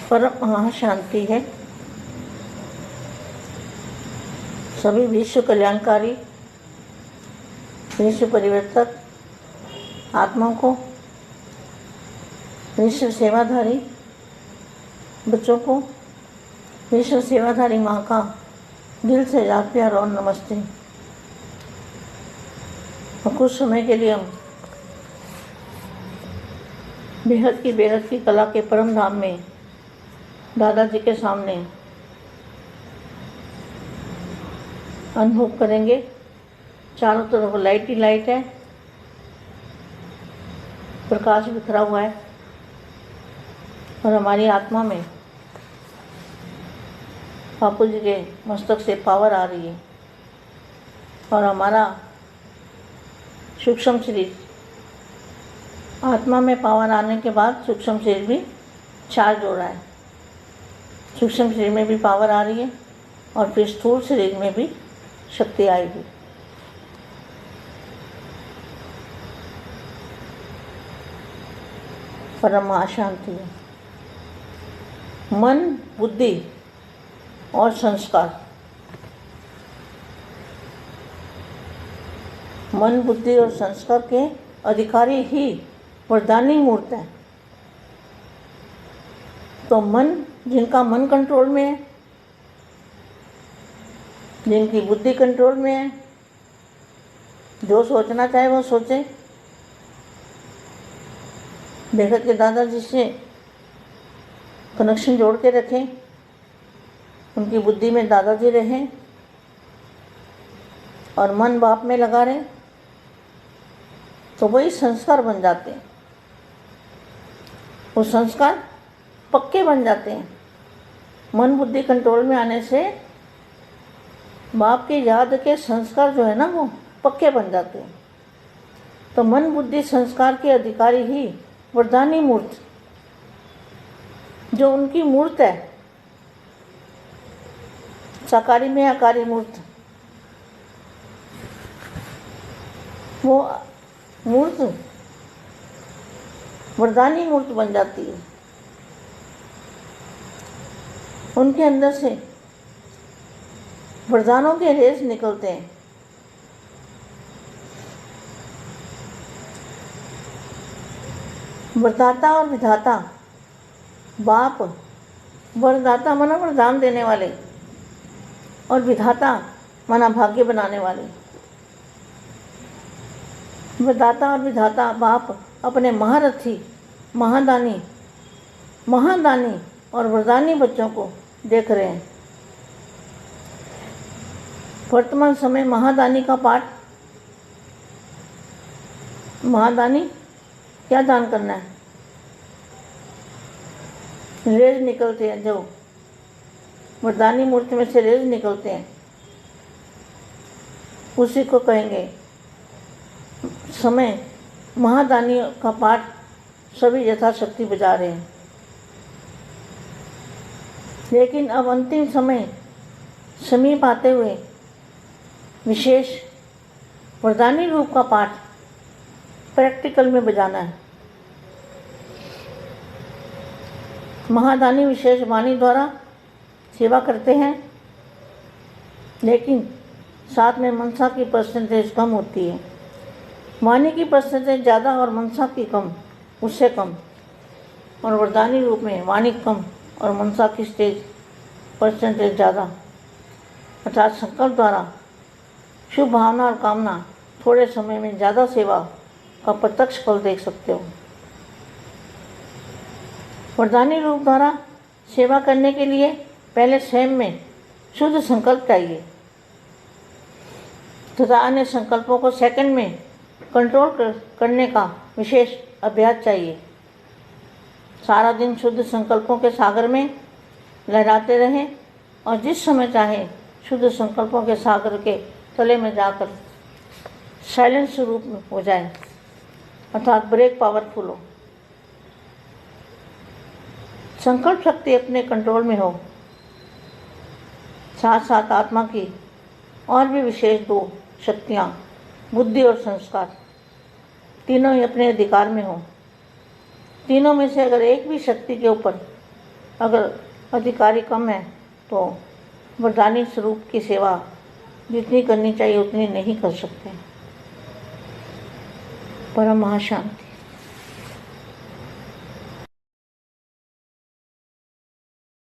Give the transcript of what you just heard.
परम महाशांति है। सभी विश्व कल्याणकारी, विश्व परिवर्तक आत्माओं को, विश्व सेवाधारी बच्चों को, विश्व सेवाधारी माँ का दिल से याद प्यार और नमस्ते। और कुछ समय के लिए हम बेहद की कला के परम धाम में दादाजी के सामने अनुभव करेंगे। चारों तरफ लाइट ही लाइट है, प्रकाश बिखरा हुआ है और हमारी आत्मा में बापू जी के मस्तक से पावर आ रही है और हमारा सूक्ष्म शरीर, आत्मा में पावर आने के बाद सूक्ष्म शरीर भी चार्ज हो रहा है। सूक्ष्म शरीर में भी पावर आ रही है और फिर स्थूल शरीर में भी शक्ति आएगी। परम शांति है। मन, बुद्धि और संस्कार। मन, बुद्धि और संस्कार के अधिकारी ही वरदानी मूर्त है। तो मन, जिनका मन कंट्रोल में है, जिनकी बुद्धि कंट्रोल में है, जो सोचना चाहे वो सोचे। बेहद के दादाजी से कनेक्शन जोड़ के रखें, उनकी बुद्धि में दादाजी रहें और मन बाप में लगा रहे, तो वही संस्कार बन जाते हैं। वो संस्कार पक्के बन जाते हैं। मन बुद्धि कंट्रोल में आने से बाप की याद के संस्कार जो है ना, वो पक्के बन जाते हैं। तो मन बुद्धि संस्कार के अधिकारी ही वरदानी मूर्त, जो उनकी मूर्त है, साकारी में आकारी मूर्त, वो मूर्त वरदानी मूर्त बन जाती है। उनके अंदर से वरदानों के रेस निकलते हैं। वरदाता और विधाता, बाप वरदाता मना वरदान देने वाले और विधाता मना भाग्य बनाने वाले। वरदाता और विधाता बाप अपने महारथी, महादानी और वरदानी बच्चों को देख रहे हैं। वर्तमान समय महादानी का पाठ, महादानी क्या दान करना है, रेज निकलते हैं, जो वरदानी मूर्ति में से रेज निकलते हैं, उसी को कहेंगे समय। महादानी का पाठ सभी यथाशक्ति बजा रहे हैं, लेकिन अब अंतिम समय समीप आते हुए विशेष वरदानी रूप का पाठ प्रैक्टिकल में बजाना है। महादानी विशेष वाणी द्वारा सेवा करते हैं, लेकिन साथ में मनसा की परसेंटेज कम होती है। वाणी की परसेंटेज ज़्यादा और मनसा की कम, उससे कम। और वरदानी रूप में वाणी कम और मनसा की परसेंटेज ज़्यादा। अर्थात संकल्प द्वारा शुभ भावना और कामना थोड़े समय में ज़्यादा सेवा का प्रत्यक्ष फल देख सकते हो। वरदानी रूप द्वारा सेवा करने के लिए पहले स्वयं में शुद्ध संकल्प चाहिए तथा अन्य संकल्पों को सेकंड में कंट्रोल करने का विशेष अभ्यास चाहिए। सारा दिन शुद्ध संकल्पों के सागर में लहराते रहें और जिस समय चाहे शुद्ध संकल्पों के सागर के तले में जाकर साइलेंस स्वरूप में हो जाए, अर्थात ब्रेक पावरफुल हो। संकल्प शक्ति अपने कंट्रोल में हो, साथ साथ आत्मा की और भी विशेष दो शक्तियाँ, बुद्धि और संस्कार, तीनों ही अपने अधिकार में हो। तीनों में से अगर एक भी शक्ति के ऊपर अगर अधिकारी कम है तो वरदानी स्वरूप की सेवा जितनी करनी चाहिए उतनी नहीं कर सकते। परम महाशांति।